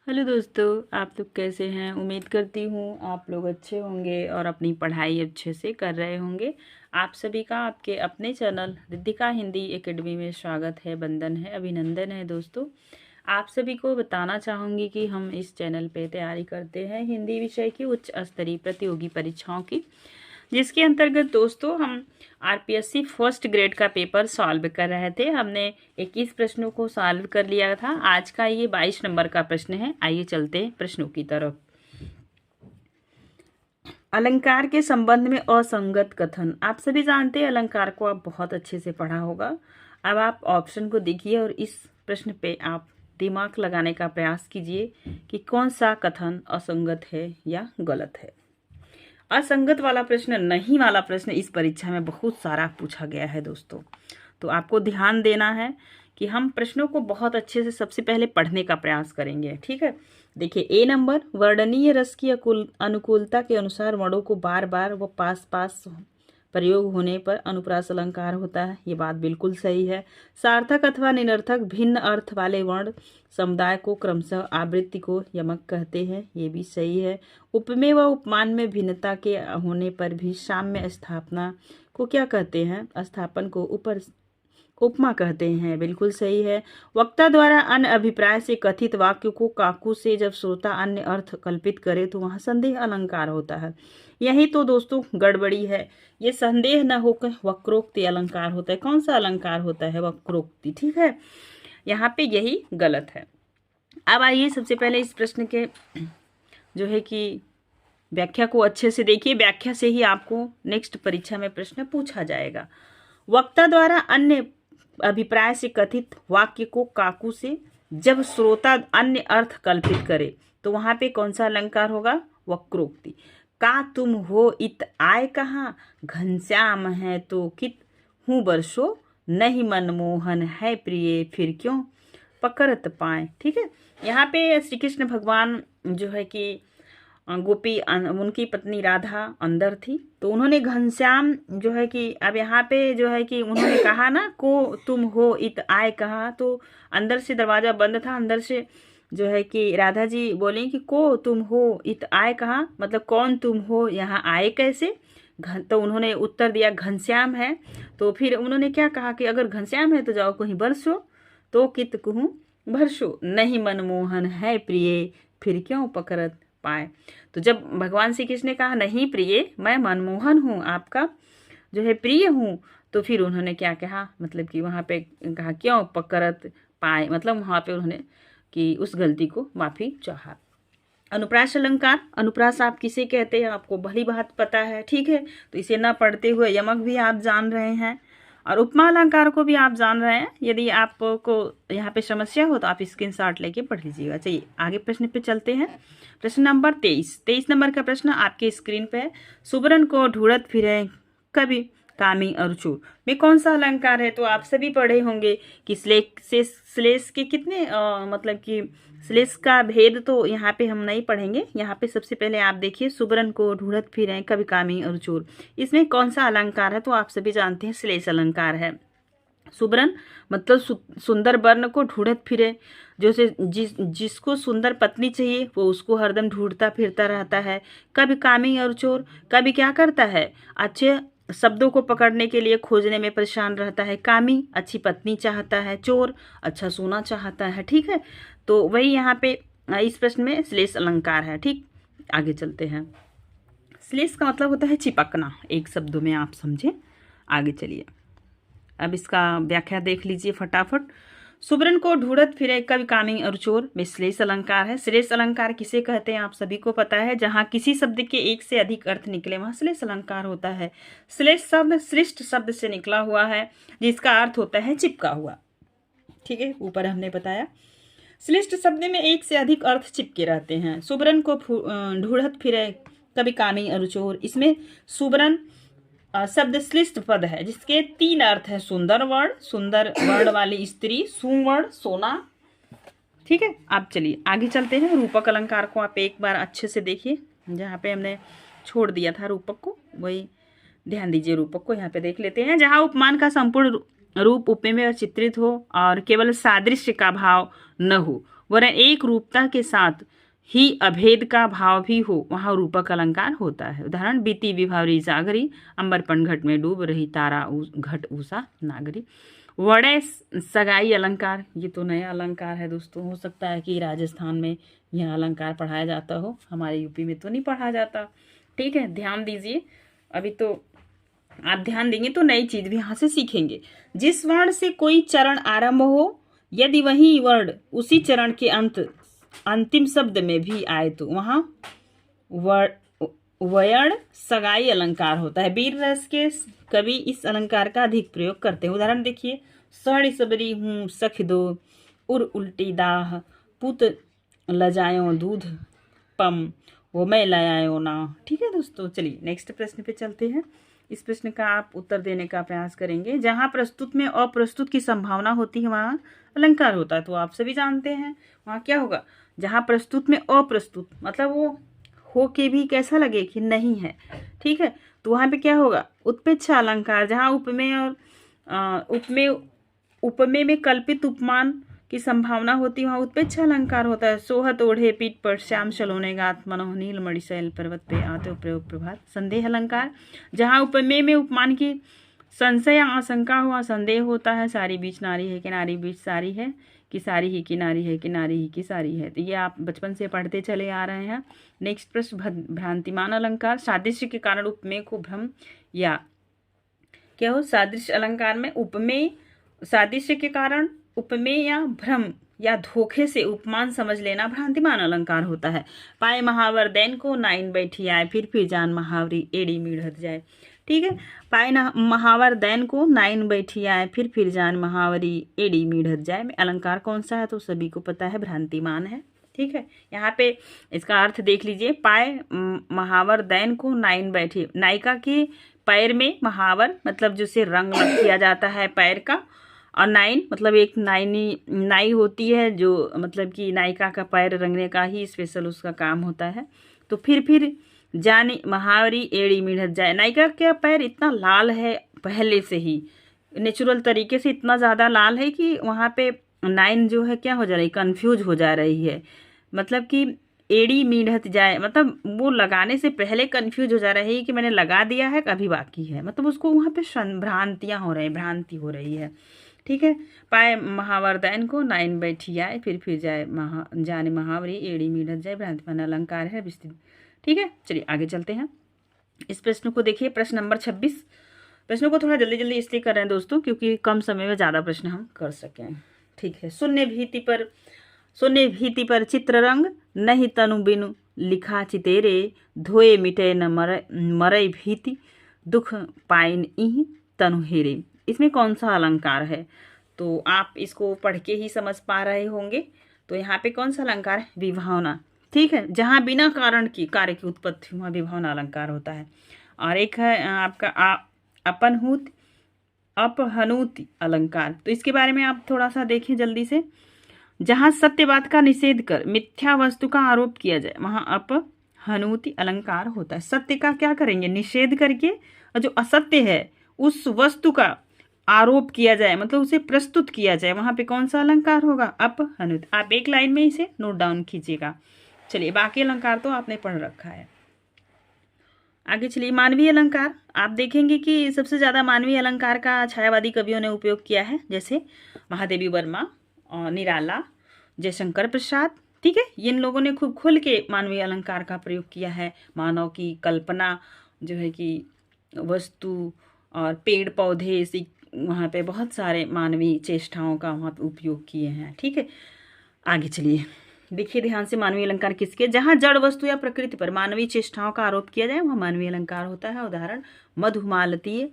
Hello दोस्तों, आप लोग कैसे हैं। उम्मीद करती हूँ आप लोग अच्छे होंगे और अपनी पढ़ाई अच्छे से कर रहे होंगे। आप सभी का आपके अपने चैनल रिद्धिका हिंदी एकेडमी में स्वागत है, वंदन है, अभिनंदन है। दोस्तों, आप सभी को बताना चाहूँगी कि हम इस चैनल पे तैयारी करते हैं हिंदी विषय की उच्च स्तरीय प्रतियोगी परीक्षाओं की, जिसके अंतर्गत दोस्तों हम आरपीएससी फर्स्ट ग्रेड का पेपर सॉल्व कर रहे थे। हमने 21 प्रश्नों को सॉल्व कर लिया था। आज का ये 22 नंबर का प्रश्न है। आइए चलते हैं प्रश्नों की तरफ। अलंकार के संबंध में असंगत कथन। आप सभी जानते हैं अलंकार को आप बहुत अच्छे से पढ़ा होगा। अब आप ऑप्शन को देखिए और इस प्रश्न पे आप दिमाग लगाने का प्रयास कीजिए कि कौन सा कथन असंगत है या गलत है। असंगत वाला प्रश्न, नहीं वाला प्रश्न इस परीक्षा में बहुत सारा पूछा गया है दोस्तों। तो आपको ध्यान देना है कि हम प्रश्नों को बहुत अच्छे से सबसे पहले पढ़ने का प्रयास करेंगे। ठीक है, देखिए ए नंबर, वर्णनीय रस की अनुकूलता के अनुसार वर्णों को बार बार व पास पास प्रयोग होने पर अनुप्रास अलंकार होता है। ये बात बिल्कुल सही है। सार्थक अथवा निरर्थक भिन्न अर्थ वाले वर्ण समुदाय को क्रमशः आवृत्ति को यमक कहते हैं। ये भी सही है। उपमेय व उपमान में भिन्नता के होने पर भी साम्य स्थापना को क्या कहते हैं? स्थापन को ऊपर उपमा कहते हैं। बिल्कुल सही है। वक्ता द्वारा अन्य अभिप्राय से कथित वाक्य को काकू से जब श्रोता अन्य अर्थ कल्पित करे तो वहां संदेह अलंकार होता है। यही तो दोस्तों गड़बड़ी है। ये संदेह न होकर वक्रोक्ति अलंकार होता है। कौन सा अलंकार होता है? वक्रोक्ति। ठीक है, यहाँ पे यही गलत है। अब आइए सबसे पहले इस प्रश्न के जो है कि व्याख्या को अच्छे से देखिए। व्याख्या से ही आपको नेक्स्ट परीक्षा में प्रश्न पूछा जाएगा। वक्ता द्वारा अन्य अभिप्राय से कथित वाक्य को काकू से जब श्रोता अन्य अर्थ कल्पित करे तो वहां पे कौन सा अलंकार होगा? वक्रोक्ति। का तुम हो इत आए कहाँ, घनश्याम है तो कित हूँ बरसो, नहीं मनमोहन है प्रिय फिर क्यों पकड़त पाए। ठीक है, यहाँ पे श्री कृष्ण भगवान जो है कि गोपी उनकी पत्नी राधा अंदर थी, तो उन्होंने घनश्याम जो है कि अब यहाँ पे जो है कि उन्होंने कहा ना को तुम हो इत आए कहा, तो अंदर से दरवाजा बंद था। अंदर से जो है कि राधा जी बोले कि को तुम हो इत आए कहा, मतलब कौन तुम हो, यहाँ आए कैसे? तो उन्होंने उत्तर दिया घनश्याम है। तो फिर उन्होंने क्या कहा कि अगर घनश्याम है तो जाओ कहीं बरसो, तो कित कहूँ भरसो, नहीं मनमोहन है प्रिय फिर क्यों पकड़त पाए। तो जब भगवान श्री कृष्ण ने कहा नहीं प्रिय, मैं मनमोहन हूँ, आपका जो है प्रिय हूँ, तो फिर उन्होंने क्या कहा, मतलब कि वहाँ पे कहा क्यों पकड़त पाए, मतलब वहाँ पे उन्होंने कि उस गलती को माफी चाहा। अनुप्रास अलंकार, अनुप्रास आप किसे कहते हैं आपको भली बात पता है। ठीक है, तो इसे ना पढ़ते हुए यमक भी आप जान रहे हैं और उपमा अलंकार को भी आप जान रहे हैं। यदि आपको यहाँ पे समस्या हो तो आप स्क्रीनशॉट लेके पढ़ लीजिएगा। चलिए आगे प्रश्न पे चलते हैं। प्रश्न नंबर 23 नंबर का प्रश्न आपके स्क्रीन पे है। सुबरन को ढूंढत फिरे कवि कामी और चूर में कौन सा अलंकार है? तो आप सभी पढ़े होंगे कि श्लेष के कितने मतलब कि श्लेष का भेद तो यहाँ पे हम नहीं पढ़ेंगे। यहाँ पे सबसे पहले आप देखिए, सुबरन को ढूंढत फिरे कवि कामी और चोर, इसमें कौन सा अलंकार है? तो आप सभी जानते हैं श्लेष अलंकार है। सुबरन मतलब सुंदर वर्ण को ढूंढत फिरे, जैसे जिसको सुंदर पत्नी चाहिए वो उसको हरदम ढूंढता फिरता रहता है। कभी कामी और चोर, कभी क्या करता है? अच्छे शब्दों को पकड़ने के लिए खोजने में परेशान रहता है। कामी अच्छी पत्नी चाहता है, चोर अच्छा सोना चाहता है। ठीक है, तो वही यहाँ पे इस प्रश्न में श्लेष अलंकार है। ठीक, आगे चलते हैं। श्लेष का मतलब होता है चिपकना, एक शब्दों में आप समझे। आगे चलिए, अब इसका व्याख्या देख लीजिए फटाफट। सुबरन को ढूंढत फिरे कवि कामी और चोर में श्लेष अलंकार है। श्लेष अलंकार किसे कहते हैं आप सभी को पता है। जहां किसी शब्द के एक से अधिक अर्थ निकले वहां श्लेष अलंकार होता है। श्लेष शब्द श्लिष्ट शब्द से निकला हुआ है जिसका अर्थ होता है चिपका हुआ। ठीक है, ऊपर हमने बताया श्लिष्ट शब्द में एक से अधिक अर्थ चिपके रहते हैं। सुबरन को ढूंढत फिरे कवि कामी और चोर, इसमें सुबरन शब्द श्लिष्ट पद है जिसके 3 अर्थ है। सुंदर वर्ण वाली स्त्री, सुवर्ण सोना। ठीक है, आप चलिए आगे चलते हैं। रूपक अलंकार को आप एक बार अच्छे से देखिए, जहाँ पे हमने छोड़ दिया था रूपक को वही ध्यान दीजिए। रूपक को यहाँ पे देख लेते हैं। जहाँ उपमान का संपूर्ण रूप उपमेय में चित्रित हो और केवल सादृश्य का भाव न हो वरन एक रूपता के साथ ही अभेद का भाव भी हो, वहाँ रूपक अलंकार होता है। उदाहरण, बीती विभावरी जागरी, अंबरपन घट में डूब रही तारा घट उषा नागरी। वड़े सगाई अलंकार, ये तो नया अलंकार है दोस्तों। हो सकता है कि राजस्थान में यह अलंकार पढ़ाया जाता हो, हमारे यूपी में तो नहीं पढ़ा जाता। ठीक है, ध्यान दीजिए। अभी तो आप ध्यान देंगे तो नई चीज भी यहाँ से सीखेंगे। जिस वर्ण से कोई चरण आरंभ हो, यदि वही वर्ण उसी चरण के अंतिम शब्द में भी आए तो वहाँ वयण सगाई अलंकार होता है। वीर रस के कवि इस अलंकार का अधिक प्रयोग करते हैं। उदाहरण देखिए, सड़ी सबरी हूँ सख दो, उर उल्टी दाह, पुत लजायो दूध पम, वो मैं लायो ना। ठीक है दोस्तों, चलिए नेक्स्ट प्रश्न पे चलते हैं। इस प्रश्न का आप उत्तर देने का प्रयास करेंगे। जहाँ प्रस्तुत में अप्रस्तुत की संभावना होती है वहाँ अलंकार होता है, तो आप सभी जानते हैं वहाँ क्या होगा। जहाँ प्रस्तुत में अप्रस्तुत मतलब वो हो के भी कैसा लगे कि नहीं है, ठीक है, तो वहाँ पे क्या होगा, उत्प्रेक्षा अलंकार। जहाँ उपमेय और उपमेय में कल्पित उपमान की संभावना होती है वहाँ उत्प्रेक्षा अलंकार होता है। सोहत ओढ़े पीठ पर श्याम सलोने गात, मनोह नील मणिशैल पर्वत पे आते प्रयोग प्रभात, संदेह अलंकार। जहाँ उपमेय में उपमान की संशय या आशंका हुआ संदेह होता है। सारी बीच नारी है कि नारी बीच सारी है, कि सारी ही की नारी है कि नारी ही की सारी है। तो ये आप बचपन से पढ़ते चले आ रहे हैं। नेक्स्ट प्रश्न, भ्रांतिमान अलंकार। सादृश्य के कारण उपमेय को भ्रम या क्या हो, सादृश्य अलंकार में उपमेय सादृश्य के कारण उपमेय या भ्रम या धोखे से उपमान समझ लेना भ्रांतिमान अलंकार होता है। पाए महावर दैन को, नाइन बैठी आए, फिर जान महावरी एड़ी मीढ़त जाए। ठीक है, पाए महावर दैन को, नाइन बैठी आए, फिर जान महावरी एड़ी मीढ़त जाए में अलंकार कौन सा है, तो सभी को पता है भ्रांतिमान है। ठीक है, यहाँ पे इसका अर्थ देख लीजिए। पाए महावर दैन को, नाइन बैठी, नायिका के पैर में महावर मतलब जिसे रंग किया जाता है पैर का, और नाइन मतलब एक नाई होती है जो मतलब कि नायिका का पैर रंगने का ही स्पेशल उसका काम होता है। तो फिर जाने महावरी एड़ी मिढ़त जाए। नायिका का पैर इतना लाल है पहले से ही, नेचुरल तरीके से इतना ज़्यादा लाल है कि वहाँ पे नाइन जो है क्या हो जा रही, कंफ्यूज हो जा रही है। मतलब कि एड़ी मीढ़त जाए मतलब वो लगाने से पहले कंफ्यूज हो जा रही है कि मैंने लगा दिया है कभी बाकी है, मतलब उसको वहाँ पे भ्रांति हो रही है। ठीक है, पाए महावर दैन को, नाइन बैठी आए, फिर जाए जाने महावरी एड़ी मीढ़त जाए, भ्रांतिमान अलंकार है विस्तृत। ठीक है, चलिए आगे चलते हैं। इस प्रश्न को देखिए, प्रश्न नंबर 26। प्रश्नों को थोड़ा जल्दी जल्दी इसलिए कर रहे हैं दोस्तों क्योंकि कम समय में ज़्यादा प्रश्न हम कर सकें। ठीक है, शून्य भीति पर चित्ररंग, नहीं तनु बिनु लिखा चितेरे, धोए मिटे न मरई भीति, दुख पाइन इह तनु हेरे। इसमें कौन सा अलंकार है, तो आप इसको पढ़ के ही समझ पा रहे होंगे। तो यहाँ पे कौन सा अलंकार है, विभावना। ठीक है, जहाँ बिना कारण की कार्य की उत्पत्ति वहाँ विभावना अलंकार होता है। और एक है आपका अपहनुति अलंकार। तो इसके बारे में आप थोड़ा सा देखें जल्दी से। जहाँ सत्यवाद का निषेध कर मिथ्या वस्तु का आरोप किया जाए वहाँ अपहनुति अलंकार होता है। सत्य का क्या करेंगे, निषेध करके, और जो असत्य है उस वस्तु का आरोप किया जाए मतलब उसे प्रस्तुत किया जाए, वहाँ पे कौन सा अलंकार होगा, अपहनुति। आप एक लाइन में इसे नोट डाउन कीजिएगा। चलिए, बाकी अलंकार तो आपने पढ़ रखा है। आगे चलिए, मानवीय अलंकार। आप देखेंगे कि सबसे ज़्यादा मानवीय अलंकार का छायावादी कवियों ने उपयोग किया है, जैसे महादेवी वर्मा और निराला, जयशंकर प्रसाद। ठीक है, इन लोगों ने खूब खुल के मानवीय अलंकार का प्रयोग किया है। मानव की कल्पना जो है कि वस्तु और पेड़ पौधे से वहाँ पे बहुत सारे मानवीय चेष्टाओं का वहाँ पे उपयोग किए हैं। ठीक है, आगे चलिए, देखिए ध्यान से। मानवीय अलंकार किसके, जहाँ जड़ वस्तु या प्रकृति पर मानवीय चेष्टाओं का आरोप किया जाए वहाँ मानवीय अलंकार होता है। उदाहरण, मधुमालती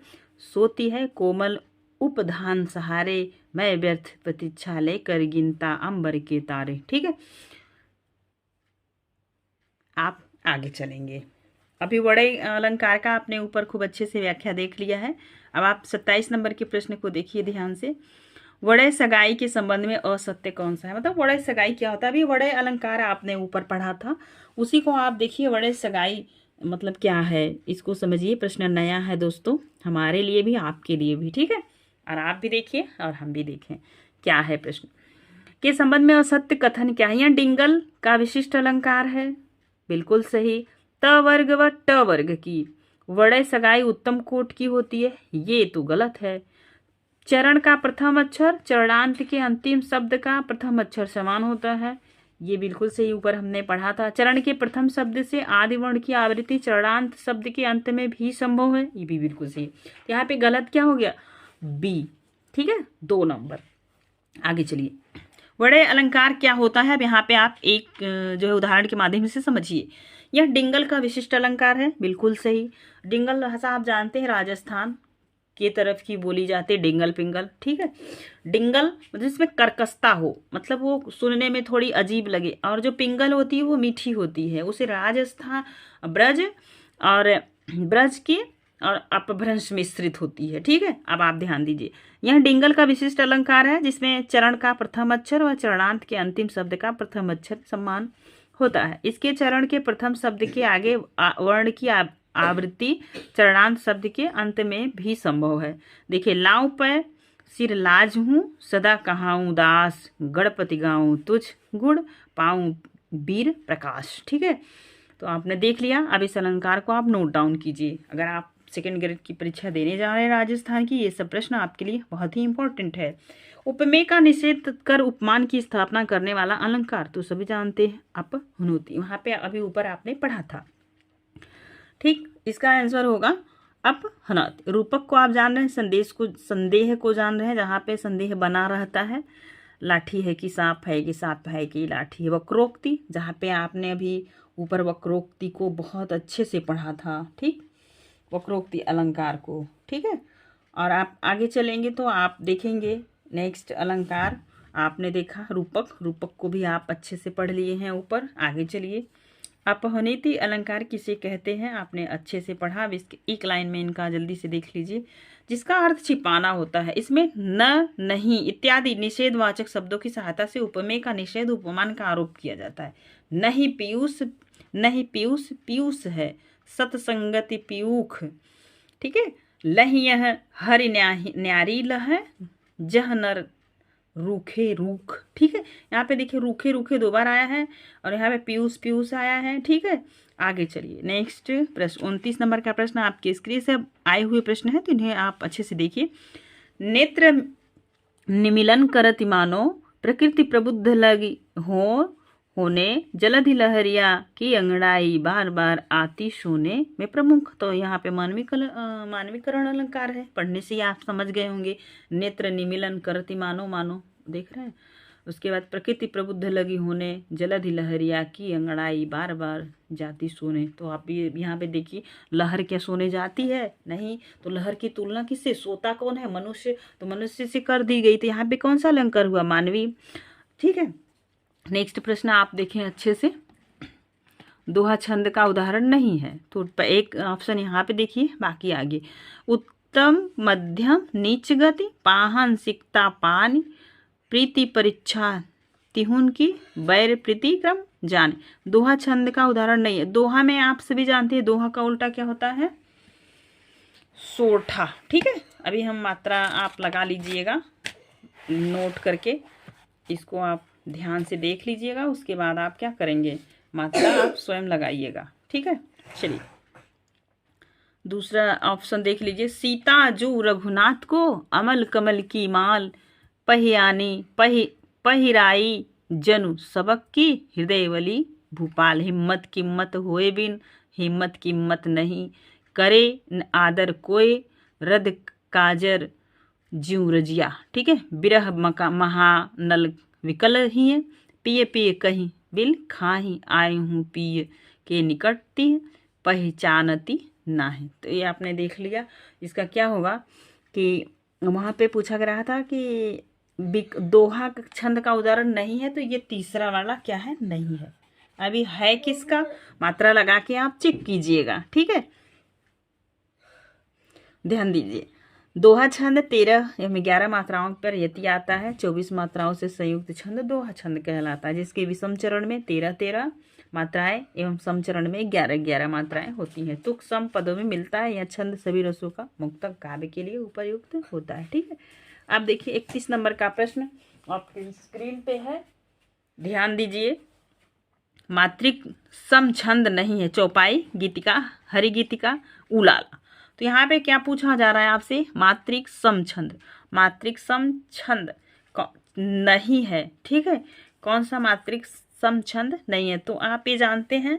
सोती है कोमल उपधान सहारे, मैं व्यर्थ प्रतीक्षा लेकर गिनता अंबर के तारे। ठीक है, आप आगे चलेंगे। अभी वड़े अलंकार का आपने ऊपर खूब अच्छे से व्याख्या देख लिया है। अब आप 27 नंबर के प्रश्न को देखिए ध्यान से। वड़े सगाई के संबंध में असत्य कौन सा है, मतलब वड़े सगाई क्या होता है। अभी वड़े अलंकार आपने ऊपर पढ़ा था, उसी को आप देखिए। वड़े सगाई मतलब क्या है, इसको समझिए। प्रश्न नया है दोस्तों, हमारे लिए भी आपके लिए भी। ठीक है, और आप भी देखिए और हम भी देखें क्या है प्रश्न। के संबंध में असत्य कथन क्या है? यहाँ डिंगल का विशिष्ट अलंकार है, बिल्कुल सही। त वर्ग व ट वर्ग की वड़य सगाई उत्तम कोट की होती है, ये तो गलत है। चरण का प्रथम अक्षर चरणांत के अंतिम शब्द का प्रथम अक्षर समान होता है, ये बिल्कुल सही, ऊपर हमने पढ़ा था। चरण के प्रथम शब्द से आदि वर्ण की आवृत्ति चरणांत शब्द के अंत में भी संभव है, ये भी बिल्कुल सही। यहाँ पे गलत क्या हो गया? बी, ठीक है, 2 नंबर। आगे चलिए, वड़य अलंकार क्या होता है? अब यहाँ पे आप एक जो है उदाहरण के माध्यम से समझिए। यह डिंगल का विशिष्ट अलंकार है, बिल्कुल सही। डिंगल भाषा आप जानते हैं राजस्थान की तरफ की बोली जाती है, डिंगल पिंगल, ठीक है। डिंगल जिसमें कर्कशता हो, मतलब वो सुनने में थोड़ी अजीब लगे, और जो पिंगल होती है वो मीठी होती है, उसे राजस्थान ब्रज की और अपभ्रंश मिश्रित होती है, ठीक है। अब आप ध्यान दीजिए, यह डिंगल का विशिष्ट अलंकार है जिसमें चरण का प्रथम अक्षर व चरणांत के अंतिम शब्द का प्रथम अक्षर समान होता है। इसके चरण के प्रथम शब्द के आगे वर्ण की आवृत्ति चरणांत शब्द के अंत में भी संभव है। देखिए, लाऊं पे सिर लाज हूँ, सदा कहाऊँ दास, गणपति गाऊँ तुझ गुण, पाऊँ वीर प्रकाश, ठीक है। तो आपने देख लिया। अब इस अलंकार को आप नोट डाउन कीजिए। अगर आप सेकेंड ग्रेड की परीक्षा देने जा रहे हैं राजस्थान की, ये सब प्रश्न आपके लिए बहुत ही इंपॉर्टेंट है। उपमेय का निषेध कर उपमान की स्थापना करने वाला अलंकार तो सभी जानते हैं, अपहुनोति, वहाँ पे अभी ऊपर आपने पढ़ा था, ठीक। इसका आंसर होगा अपहनत। रूपक को आप जान रहे हैं, संदेह को जान रहे हैं, जहाँ पे संदेह बना रहता है। लाठी है कि सांप है, कि सांप है कि लाठी है। वक्रोक्ति, जहाँ पे आपने अभी ऊपर वक्रोक्ति को बहुत अच्छे से पढ़ा था, ठीक, वक्रोक्ति अलंकार को, ठीक है। और आप आगे चलेंगे तो आप देखेंगे नेक्स्ट अलंकार आपने देखा रूपक, रूपक को भी आप अच्छे से पढ़ लिए हैं ऊपर। आगे चलिए, अपहनीति अलंकार किसे कहते हैं? आपने अच्छे से पढ़ा। अब इसके एक लाइन में इनका जल्दी से देख लीजिए। जिसका अर्थ छिपाना होता है, इसमें न, नहीं इत्यादि निषेधवाचक शब्दों की सहायता से उपमेय का निषेध उपमान का आरोप किया जाता है। नहीं पीयूष, नहीं पीयूष पीयूष है, सतसंगति पीयूख, ठीक है। लही यह हरि न्यारी लह, जह नर रूखे रूख, ठीक है। यहाँ पे देखिए रूखे रूखे 2 बार आया है, और यहाँ पे पीयूष पीयूष आया है, ठीक है। आगे चलिए, नेक्स्ट प्रश्न 29 नंबर का प्रश्न आपके स्क्रीन से आए हुए प्रश्न है, तो इन्हें आप अच्छे से देखिए। नेत्र निमिलन करति मानो, प्रकृति प्रबुद्ध लगी होने, जलधि लहरिया की अंगड़ाई बार बार आती सोने में प्रमुख। तो यहाँ पे मानवीकरण अलंकार है, पढ़ने से ही आप समझ गए होंगे। नेत्र निमिलन करति मानो, मानो देख रहे हैं। उसके बाद प्रकृति प्रबुद्ध लगी होने, जलधि लहरिया की अंगड़ाई बार बार जाती सोने। तो आप यहाँ पे देखिए, लहर क्या सोने जाती है? नहीं। तो लहर की तुलना किससे? सोता कौन है? मनुष्य। तो मनुष्य से कर दी गई, तो यहाँ पे कौन सा अलंकार हुआ? मानवी, ठीक है। नेक्स्ट प्रश्न आप देखें अच्छे से। दोहा छंद का उदाहरण नहीं है, तो एक ऑप्शन यहाँ पे देखिए, बाकी आगे। उत्तम मध्यम नीच गति, पाहन सिकता पानी, प्रीति परीक्षा तिहुन की, बैर प्रीति क्रम जाने। दोहा छंद का उदाहरण नहीं है। दोहा में आप सभी जानते हैं दोहा का उल्टा क्या होता है? सोठा, ठीक है। अभी हम मात्रा आप लगा लीजिएगा नोट करके, इसको आप ध्यान से देख लीजिएगा। उसके बाद आप क्या करेंगे? मात्रा आप स्वयं लगाइएगा, ठीक है। चलिए दूसरा ऑप्शन देख लीजिए। सीता जो रघुनाथ को, अमल कमल की माल, पहियानी पहिराई जनु सबक की, हृदयवली भूपाल। हिम्मत की मत होए बिन, हिम्मत की मत नहीं, करे आदर कोय, रद काजर ज्यू रजिया, ठीक है। बिरह महानल विकल ही, पिए पिए कहीं बिल खाही, आए हूँ पिए के निकटती, पहचानती नाही। तो ये आपने देख लिया। इसका क्या होगा कि वहाँ पे पूछा गया था कि दोहा छंद का उदाहरण नहीं है, तो ये तीसरा वाला क्या है? नहीं है। अभी है किसका? मात्रा लगा के आप चेक कीजिएगा, ठीक है। ध्यान दीजिए, दोहा छंद 13 यानी 11 मात्राओं पर यति आता है। 24 मात्राओं से संयुक्त छंद दोहा छंद कहलाता है, जिसके विषम चरण में 13 मात्राएं एवं सम चरण में 11 मात्राएं होती हैं। तुक सम पदों में मिलता है। यह छंद सभी रसों का मुक्तक काव्य के लिए उपयुक्त होता है, ठीक है। अब देखिए 31 नंबर का प्रश्न। आपकी स्क्रीन पे है, ध्यान दीजिए। मात्रिक सम छंद नहीं है, चौपाई, गीतिका, हरि गीतिका, उलाला। तो यहाँ पे क्या पूछा जा रहा है आपसे, मात्रिक सम छंद। मात्रिक सम छंद नहीं है, ठीक है। कौन सा मात्रिक सम छंद नहीं है? तो आप ये जानते हैं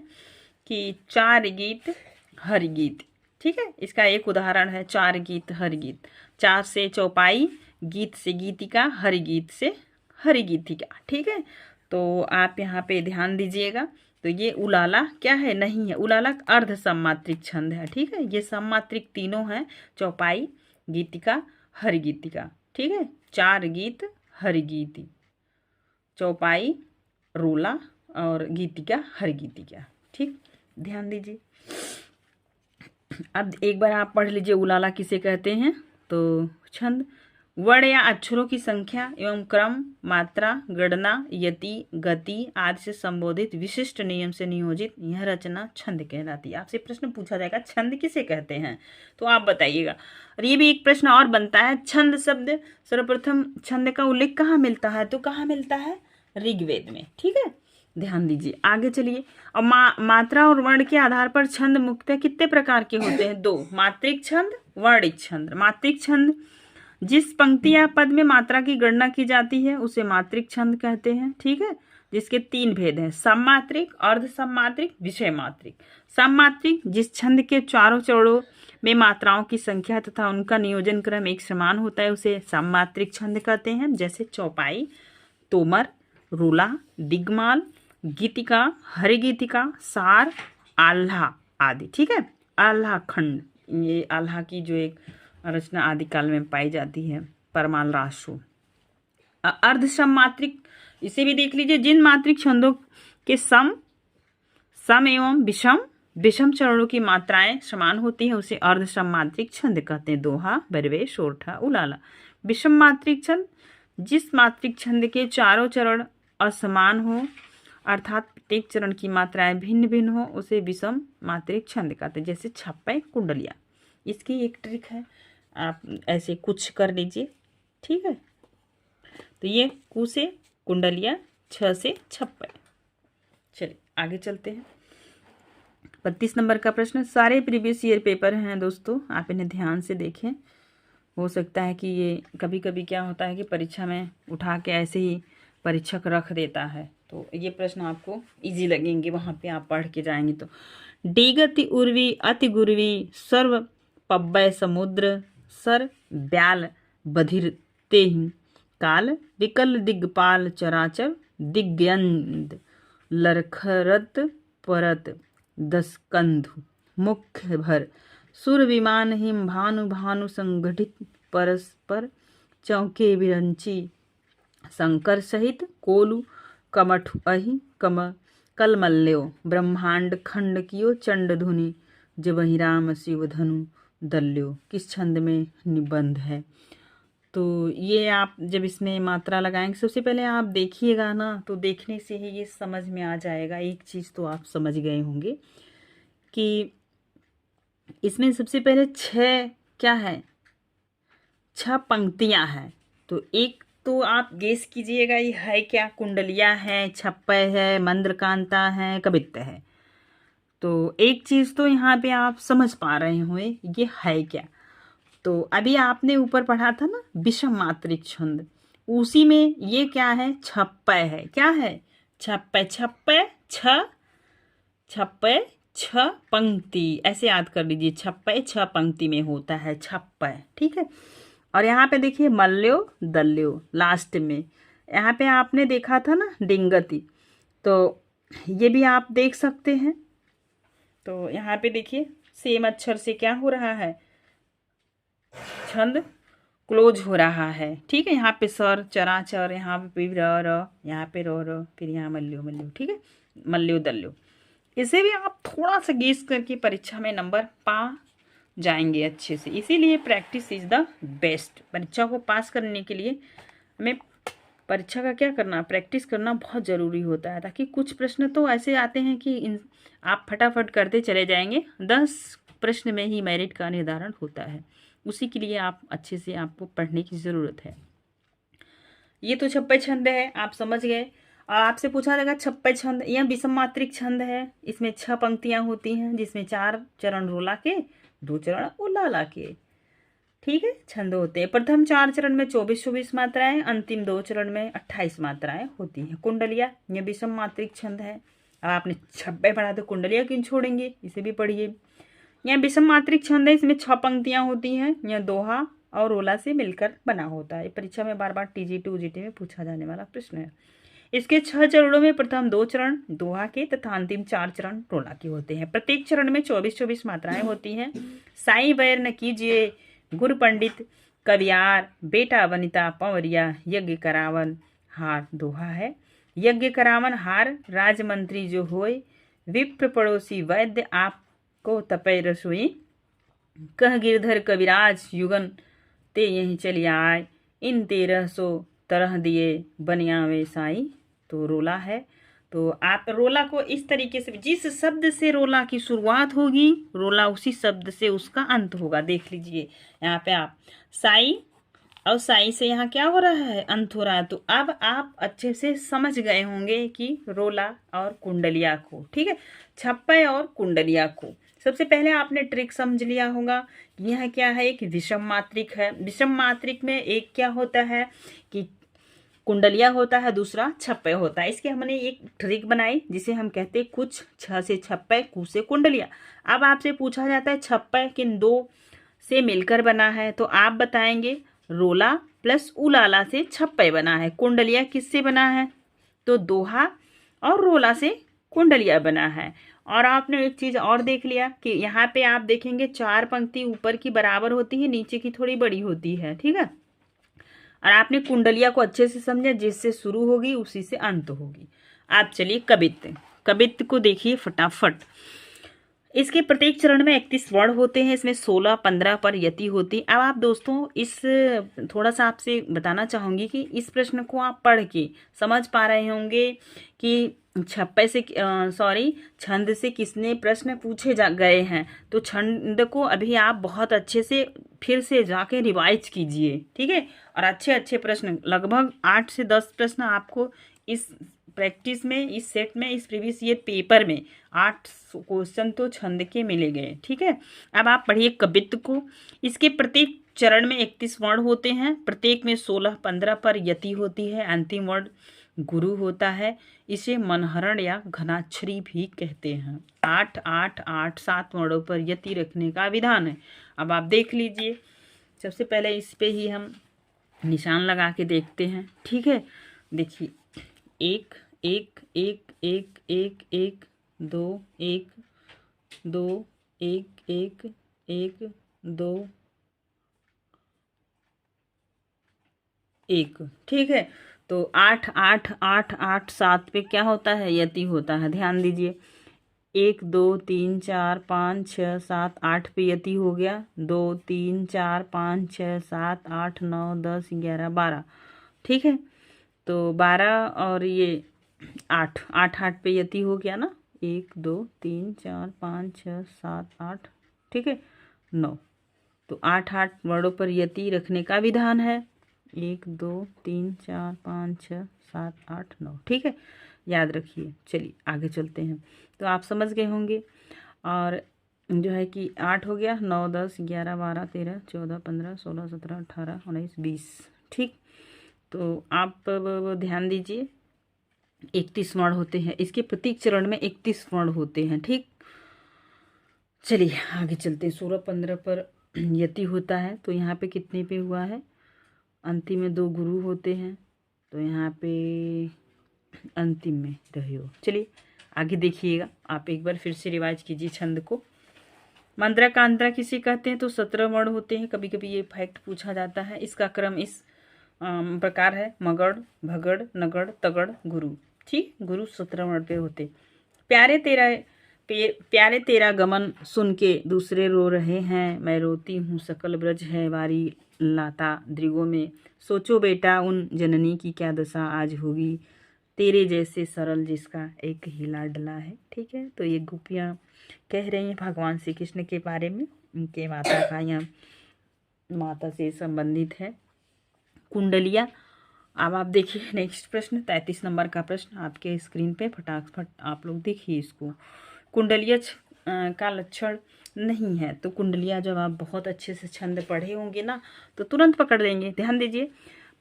कि चार गीत हरि गीत, ठीक है। इसका एक उदाहरण है चार गीत हरि गीत। चार से चौपाई, गीत से गीतिका, हरि गीत से हरि गीतिका, ठीक है। तो आप यहाँ पे ध्यान दीजिएगा। तो ये उलाला क्या है? नहीं है। उलाला अर्ध सममात्रिक छंद है, ठीक है। ये सममात्रिक तीनों हैं, चौपाई, गीतिका, हरि गीतिका, ठीक है। चार गीत हरि गीति, चौपाई, रोला और गीतिका हरि गीतिका, ठीक। ध्यान दीजिए। अब एक बार आप पढ़ लीजिए उलाला किसे कहते हैं। तो छंद वर्ण या अक्षरों की संख्या एवं क्रम, मात्रा, गणना, यति, गति आदि से संबोधित विशिष्ट नियम से नियोजित यह रचना छंद कहलाती है। आपसे प्रश्न पूछा जाएगा छंद किसे कहते हैं, तो आप बताइएगा। और ये भी एक प्रश्न और बनता है, छंद शब्द सर्वप्रथम छंद का उल्लेख कहाँ मिलता है? तो कहाँ मिलता है? ऋग्वेद में, ठीक है। ध्यान दीजिए, आगे चलिए। और मात्रा और वर्ण के आधार पर छंद मुख्यतः कितने प्रकार के होते हैं? दो, मात्रिक छंद, वर्णिक छंद। मात्रिक छंद जिस पंक्ति या पद में मात्रा की गणना की जाती है उसे मात्रिक छंद कहते हैं, ठीक है। जिसके तीन भेद हैं, सममात्रिक, अर्ध सममात्रिक, विषय मात्रिक। सममात्रिक जिस छंद के चारों चरणों में मात्राओं की संख्या तथा उनका नियोजन क्रम एक समान होता है उसे सममात्रिक छंद कहते हैं, जैसे चौपाई, तोमर, रूला, दिग्माल, गीतिका, हरि गीतिका, सार, आल्हा आदि, ठीक है। आल्हा खंड, ये आल्हा की जो एक रचना आदिकाल में पाई जाती है, परमाल राशु। अर्ध सममात्रिक, इसे भी देख लीजिए। जिन मात्रिक छंदों के सम एवं विषम चरणों की मात्राएं समान होती है उसे अर्ध सममात्रिक छंद कहते हैं। दोहा, बरवे, सोरठा, उलाला। विषम मात्रिक छंद जिस मात्रिक छंद के चारों चरण असमान हो अर्थात प्रत्येक चरण की मात्राएं भिन्न भिन्न हो उसे विषम मात्रिक छंद कहते हैं, जैसे छप्पे, कुंडलिया। इसकी एक ट्रिक है, आप ऐसे कुछ कर लीजिए, ठीक है। तो ये कु से कुंडलिया, छ से छप्पे। चलिए आगे चलते हैं। 32 नंबर का प्रश्न, सारे प्रीवियस ईयर पेपर हैं दोस्तों, आप इन्हें ध्यान से देखें। हो सकता है कि ये कभी कभी क्या होता है कि परीक्षा में उठा के ऐसे ही परीक्षक रख देता है, तो ये प्रश्न आपको इजी लगेंगे, वहाँ पे आप पढ़ के जाएंगे। तो डीगति उर्वी अति गुर्वी सर्व पब्बय समुद्र सर ब्याल बधिरते काल विकल दिग्पाल चराचर दिग्यंद लरखरत परत दस्कंधु मुख्य भर सुर विमान हिम भानु भानु संगठित परस्पर चौके विरंची शंकर सहित कोलु कमठु अहि कम कलमल्यो ब्रह्मांड खंड कियो चंड धुनि जबहि राम शिव धनु दल्यो। किस छंद में निबंध है? तो ये आप जब इसमें मात्रा लगाएंगे, सबसे पहले आप देखिएगा ना, तो देखने से ही ये समझ में आ जाएगा। एक चीज़ तो आप समझ गए होंगे कि इसमें सबसे पहले छह क्या है, छह पंक्तियां हैं। तो एक तो आप गेस कीजिएगा ये है क्या, कुंडलिया है, छप्पय है, मंद्रकांता है, कवित्त है। तो एक चीज़ तो यहाँ पे आप समझ पा रहे होंगे ये है क्या। तो अभी आपने ऊपर पढ़ा था ना विषम मात्रिक छंद, उसी में ये क्या है, छप्पय है। क्या है? छप्पय, छप्पय छ, छप्पय छ पंक्ति, ऐसे याद कर लीजिए। छप्पय छ पंक्ति में होता है छप्पय, ठीक है। और यहाँ पे देखिए मल्यो दल्यो लास्ट में, यहाँ पे आपने देखा था ना डिंगति, तो ये भी आप देख सकते हैं। तो यहाँ पे देखिए सेम अक्षर से क्या हो रहा है, छंद क्लोज हो रहा है, ठीक है। यहाँ पे सर चराचर, यहाँ पे र, यहाँ पे र, फिर यहाँ मल्यो मल्यो, ठीक है, मल्यो दल्यो। इसे भी आप थोड़ा सा गेस करके परीक्षा में नंबर पा जाएंगे अच्छे से। इसीलिए प्रैक्टिस इज द बेस्ट। परीक्षा को पास करने के लिए हमें परीक्षा का क्या करना, प्रैक्टिस करना बहुत ज़रूरी होता है, ताकि कुछ प्रश्न तो ऐसे आते हैं कि आप फटाफट करते चले जाएंगे। 10 प्रश्न में ही मेरिट का निर्धारण होता है, उसी के लिए आप अच्छे से आपको पढ़ने की ज़रूरत है। ये तो छप्पय छंद है, आप समझ गए। और आपसे पूछा जाएगा छप्पय छंद, यह विषम मात्रिक छंद है। इसमें 6 पंक्तियां होती हैं, जिसमें 4 चरण रोला के, 2 चरण उलाला के। ठीक है, छंद होते हैं। प्रथम 4 चरण में 24-24 मात्राएं, अंतिम 2 चरण में 28 मात्राएं होती हैं। कुंडलिया, यह विषम मात्रिक छंद है। अब आपने छप्पय पढ़ा तो कुंडलिया क्यों छोड़ेंगे, इसे भी पढ़िए। यह विषम मात्रिक छंद है, इसमें 6 पंक्तियां होती हैं। यह दोहा और रोला से मिलकर बना होता है। परीक्षा में बार बार TGT UGT में पूछा जाने वाला प्रश्न है। इसके 6 चरणों में प्रथम 2 चरण दोहा के तथा अंतिम 4 चरण रोला के होते हैं। प्रत्येक चरण में 24-24 मात्राएं होती हैं। साई वैर न कीजिए गुरु पंडित कवियार, बेटा वनिता पंवरिया, यज्ञ करावन हार दोहा है। यज्ञ करावन हार, राजमंत्री जो होए, विप्र पड़ोसी वैद्य आपको तपय रसोई, कह गिरधर कविराज युगन ते यहीं चली आए, इन 1300 तरह दिए बनियावे साई। तो रोला है। तो आप रोला को इस तरीके से, जिस शब्द से रोला की शुरुआत होगी, रोला उसी शब्द से उसका अंत होगा। देख लीजिए यहाँ पे आप साई, और साई से यहाँ क्या हो रहा है, अंत हो रहा है। तो अब आप अच्छे से समझ गए होंगे कि रोला और कुंडलिया को, ठीक है, छप्पय और कुंडलिया को। सबसे पहले आपने ट्रिक समझ लिया होगा, यह क्या है, एक विषम मात्रिक है। विषम मात्रिक में एक क्या होता है कि कुंडलिया होता है, दूसरा छप्पय होता है। इसके हमने एक ट्रिक बनाई जिसे हम कहते हैं कुछ, 6 से छप्पय, कु से कुंडलिया। अब आपसे पूछा जाता है छप्पय किन 2 से मिलकर बना है, तो आप बताएंगे रोला प्लस उलाला से छप्पय बना है। कुंडलिया किससे बना है, तो दोहा और रोला से कुंडलिया बना है। और आपने एक चीज और देख लिया कि यहाँ पे आप देखेंगे 4 पंक्ति ऊपर की बराबर होती है, नीचे की थोड़ी बड़ी होती है, ठीक है। और आपने कुंडलिया को अच्छे से समझा, जिससे शुरू होगी उसी से अंत होगी। आप चलिए कवित्त, कवित्त को देखिए फटाफट। इसके प्रत्येक चरण में 31 वर्ण होते हैं। इसमें 16-15 पर यति होती। अब आप दोस्तों इस थोड़ा सा आपसे बताना चाहूँगी कि इस प्रश्न को आप पढ़ के समझ पा रहे होंगे कि छप्पय से छंद से किसने प्रश्न पूछे गए हैं। तो छंद को अभी आप बहुत अच्छे से फिर से जाके रिवाइज कीजिए, ठीक है। और अच्छे अच्छे प्रश्न, लगभग 8 से 10 प्रश्न आपको इस प्रैक्टिस में, इस सेट में, इस प्रीवियस ईयर पेपर में 8 क्वेश्चन तो छंद के मिले गए, ठीक है। अब आप पढ़िए कवित्त को। इसके प्रत्येक चरण में 31 वर्ण होते हैं। प्रत्येक में 16-15 पर यति होती है। अंतिम वर्ण गुरु होता है। इसे मनहरण या घनाक्षरी भी कहते हैं। 8-8-8-7 वर्णों पर यति रखने का विधान है। अब आप देख लीजिए, सबसे पहले इस पे ही हम निशान लगा के देखते हैं, ठीक है। देखिए 1 1 1 1 1 1 2 1 2 1 1 1 2 1, ठीक है। तो 8-8-8-8-7 पे क्या होता है, यति होता है। ध्यान दीजिए, 1 2 3 4 5 6 7 8 पे यति हो गया। 2 3 4 5 6 7 8 9 10 11 12, ठीक है। तो 12 और ये 8 पे यति हो गया ना। 1 2 3 4 5 6 7 8, ठीक है, 9। तो 8-8 वर्णों पर यति रखने का विधान है। 1 2 3 4 5 6 7 8 9, ठीक है, याद रखिए। चलिए आगे चलते हैं। तो आप समझ गए होंगे। और जो है कि 8 हो गया, 9 10 11 12 13 14 15 16 17 18 19 20, ठीक। तो आप ध्यान दीजिए, 31 वर्ण होते हैं। इसके प्रत्येक चरण में 31 वर्ण होते हैं, ठीक। चलिए आगे चलते हैं। 16-15 पर यति होता है। तो यहाँ पे कितने पे हुआ है, अंतिम में 2 गुरु होते हैं। तो यहाँ पे अंतिम में रहे हो। चलिए आगे देखिएगा, आप एक बार फिर से रिवाइज कीजिए छंद को। मंद्रा कांद्रा किसे कहते हैं, तो 17 वर्ण होते हैं। कभी कभी ये फैक्ट पूछा जाता है। इसका क्रम इस प्रकार है, मगड़ भगड़ नगड़ तगड़ गुरु, ठीक। गुरु 17 वर्ण पे होते। प्यारे तेरा गमन सुन के दूसरे रो रहे हैं, मैं रोती हूँ सकल ब्रज है वारी लाता दृगों में, सोचो बेटा उन जननी की क्या दशा आज होगी, तेरे जैसे सरल जिसका एक ही लाडला है, ठीक है। तो ये गोपियाँ कह रही हैं भगवान श्री कृष्ण के बारे में, उनके माता का यहाँ माता से संबंधित है। कुंडलिया अब आप देखिए नेक्स्ट प्रश्न, 33 नंबर का प्रश्न आपके स्क्रीन पे, फटाफट आप लोग देखिए इसको। कुंडलिया का लक्षण नहीं है, तो कुंडलिया जब आप बहुत अच्छे से छंद पढ़े होंगे ना तो तुरंत पकड़ लेंगे। ध्यान दीजिए,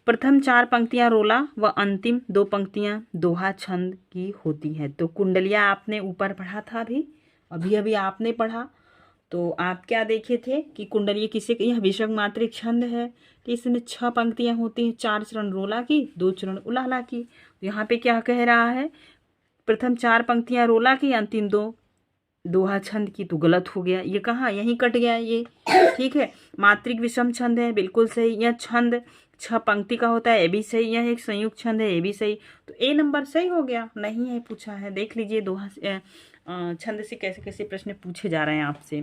प्रथम 4 पंक्तियां रोला व अंतिम 2 पंक्तियां दोहा छंद की होती है। तो कुंडलिया आपने ऊपर पढ़ा था, अभी अभी आपने पढ़ा, तो आप क्या देखे थे कि कुंडली किसे, यह विषम मात्रिक छंद है, तो इसमें 6 पंक्तियां होती हैं, 4 चरण रोला की, 2 चरण उलाला की। तो यहाँ पे क्या कह रहा है, प्रथम 4 पंक्तियां रोला की, अंतिम 2 दोहा छंद की, तो गलत हो गया। ये कहाँ, यहीं कट गया ये, ठीक है। मात्रिक विषम छंद है, बिल्कुल सही। यह छंद 6 पंक्ति का होता है, ये भी सही। यह एक संयुक्त छंद है, ये भी सही। तो ए नंबर सही हो गया। नहीं है पूछा है, देख लीजिए दोहा छंद से कैसे कैसे प्रश्न पूछे जा रहे हैं आपसे।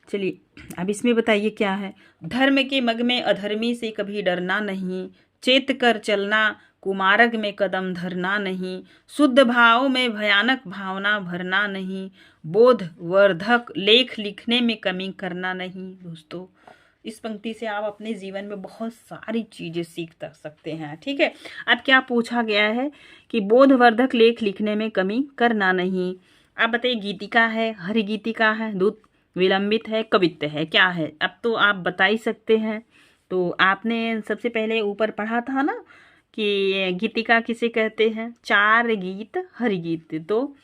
चलिए अब इसमें बताइए क्या है। धर्म के मग में अधर्मी से कभी डरना नहीं, चेत कर चलना कुमार्ग में कदम धरना नहीं, शुद्ध भाव में भयानक भावना भरना नहीं, बोध वर्धक लेख लिखने में कमी करना नहीं। दोस्तों इस पंक्ति से आप अपने जीवन में बहुत सारी चीजें सीख सकते हैं, ठीक है। अब क्या पूछा गया है कि बोधवर्धक लेख लिखने में कमी करना नहीं। आप बताइए, गीतिका है, हरिगीतिका है, दूत विलंबित है, कवित्व है, क्या है? अब तो आप बता ही सकते हैं। तो आपने सबसे पहले ऊपर पढ़ा था ना कि गीतिका किसे कहते हैं, 4 गीत हरिगीत। तो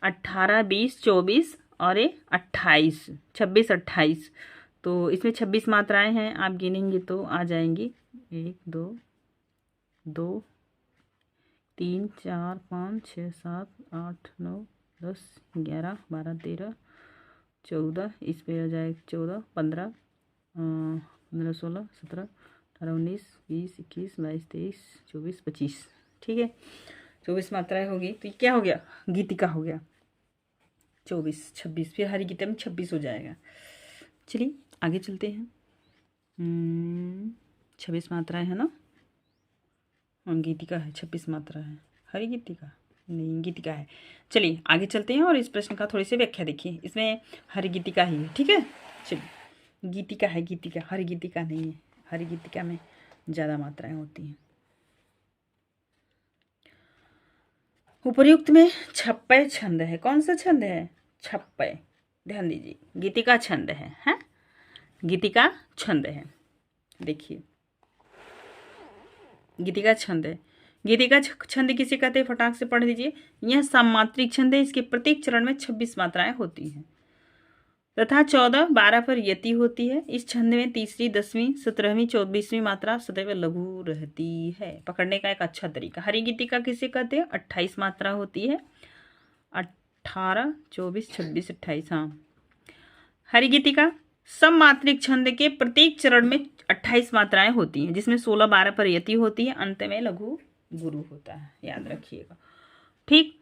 18, 20, 24 और 28, 26, 28। तो इसमें 26 मात्राएं हैं, आप गिनेंगे तो आ जाएंगी। 1, 2, 2, 3, 4, 5, 6, 7, 8, 9, 10, 11, 12, 13, 14, इस पे आ जाए 14, 15, 15, 16, 17, 18, 19, 20, 21, 22, 23, 24, 25, ठीक है। 24 मात्राएं होगी, तो ये क्या हो गया, गीतिका हो गया। 24, 26, फिर हरी गीता में 26 हो जाएगा। चलिए आगे चलते हैं। 26 मात्राएं है ना, हाँ गीतिका है, 26 मात्रा है, हरी गीतिका नहीं, गीतिका है। चलिए आगे चलते हैं और इस प्रश्न का थोड़ी सी व्याख्या देखिए। इसमें हरि गीतिका ही है, ठीक है। चलिए गीतिका है, गीतिका, हरि गीतिका नहीं है। हरि गीतिका में ज़्यादा मात्राएं होती हैं। उपर्युक्त में छप्पय छंद है, कौन सा छंद है, छप्पय। ध्यान दीजिए, गीतिका छंद है, गीतिका छंद है। देखिए गीतिका छंद है। गीतिका छंद किसे कहते हैं, फटाक से पढ़ लीजिए। यह सममात्रिक छंद है, इसके प्रत्येक चरण में 26 मात्राएं होती हैं तथा 14, 12 पर यति होती है। इस छंद में तीसरी, 10वीं, 17वीं, 24वीं मात्रा सदैव लघु रहती है। पकड़ने का एक अच्छा तरीका। हरि गीतिका किसे कहते हैं, 28 मात्रा होती है, 18, 24, 26, 28। हाँ, हरि गीतिका सममात्रिक छंद के प्रत्येक चरण में 28 मात्राएं होती हैं, जिसमें 16, 12 पर यति होती है, अंत में लघु गुरु होता है, याद रखिएगा, ठीक।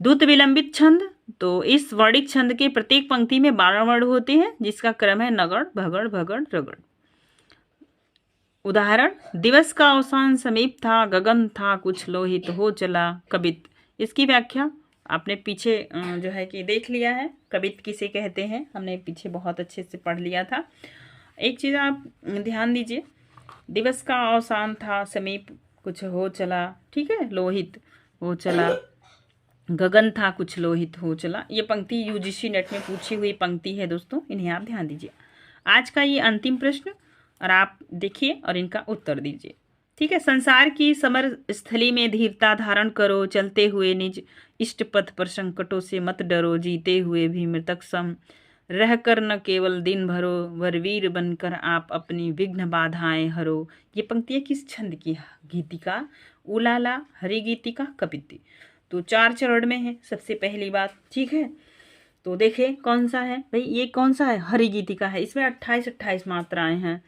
द्रुत विलंबित छंद, तो इस वर्णिक छंद के प्रत्येक पंक्ति में 12 वर्ण होते हैं, जिसका क्रम है नगड़, भगड़, भगड़, रगड़। उदाहरण, दिवस का अवसान समीप था, गगन था कुछ लोहित हो चला, कवित। इसकी व्याख्या आपने पीछे जो है कि देख लिया है, कवित किसे कहते हैं, हमने पीछे बहुत अच्छे से पढ़ लिया था। एक चीज़ आप ध्यान दीजिए, दिवस का अवसान था, समीप कुछ हो चला, ठीक है, लोहित हो चला, गगन था कुछ लोहित हो चला। ये पंक्ति यूजीसी नेट में पूछी हुई पंक्ति है दोस्तों, इन्हें आप ध्यान दीजिए। आज का ये अंतिम प्रश्न, और आप देखिए और इनका उत्तर दीजिए, ठीक है। संसार की समर स्थली में धीरता धारण करो, चलते हुए निज इष्ट पथ पर संकटों से मत डरो, जीते हुए भी मृतक सम रहकर न केवल दिन भरो, वरवीर बनकर आप अपनी विघ्न बाधाएं हरो। ये पंक्तियां किस छंद की है, गीतिका, उलाला, हरि गीतिका, कवित्ती। तो 4 चरण में है, सबसे पहली बात, ठीक है। तो देखिए कौन सा है भाई, ये कौन सा है, हरि गीतिका है। इसमें 28 मात्राएं हैं,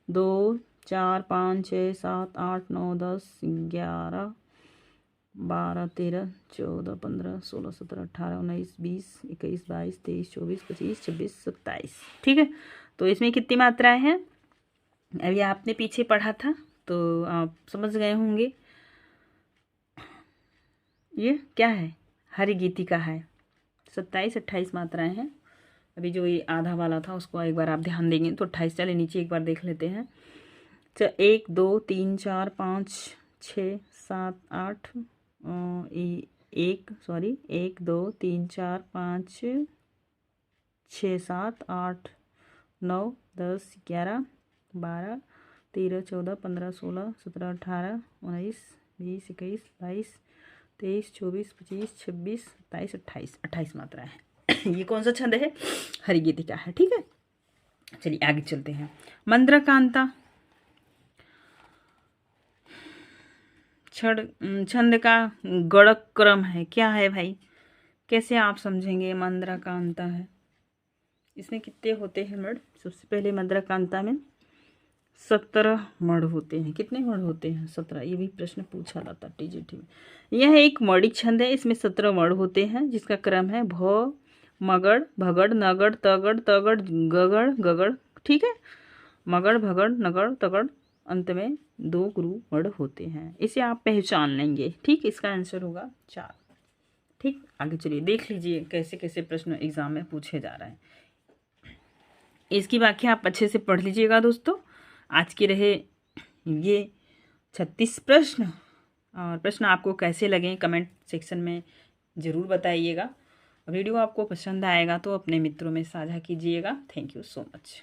2, 4, 5, 6, 7, 8, 9, 10, 11, 12, 13, 14, 15, 16, 17, 18, 19, 20, 21, 22, 23, 24, 25, 26, 27, ठीक है। तो इसमें कितनी मात्राएं हैं, अभी आपने पीछे पढ़ा था तो आप समझ गए होंगे। ये क्या है, हरि गीतिका है, 27, 28 मात्राएं हैं। अभी जो ये आधा वाला था उसको एक बार आप ध्यान देंगे तो 28, चले नीचे एक बार देख लेते हैं। 1 2 3 4 5 6 7 8 1 2 3 4 5 6 7 8 9 10 11 12 13 14 15 16 17 18 19 20 21 22 23 24 25 26 27 28 28 मात्रा है। ये कौन सा छंद है? हरिगीतिका है। ठीक है, चलिए आगे चलते हैं। मंद्रकांता छंद का गणक क्रम है, क्या है भाई? कैसे आप समझेंगे? मंद्रकांता है, इसमें कितने होते हैं मण? सबसे पहले मंद्रकांता में 17 मण होते हैं। कितने मण होते हैं? 17। ये भी प्रश्न पूछा जाता टीजीटी में। यह एक मणि छंद है, इसमें 17 मण होते हैं, जिसका क्रम है भ मगड़ भगड़ नगड़ तगड़ तगड़ गगड़ गगड़। ठीक है, मगड़ भगड़ नगड़ तगड़, अंत में 2 गुरु मण होते हैं। इसे आप पहचान लेंगे। ठीक, इसका आंसर होगा 4। ठीक, आगे चलिए देख लीजिए कैसे कैसे प्रश्न एग्जाम में पूछे जा रहे हैं। इसकी व्याख्या आप अच्छे से पढ़ लीजिएगा दोस्तों। आज के रहे ये 36 प्रश्न, और प्रश्न आपको कैसे लगे कमेंट सेक्शन में ज़रूर बताइएगा। वीडियो आपको पसंद आएगा तो अपने मित्रों में साझा कीजिएगा। Thank you so much.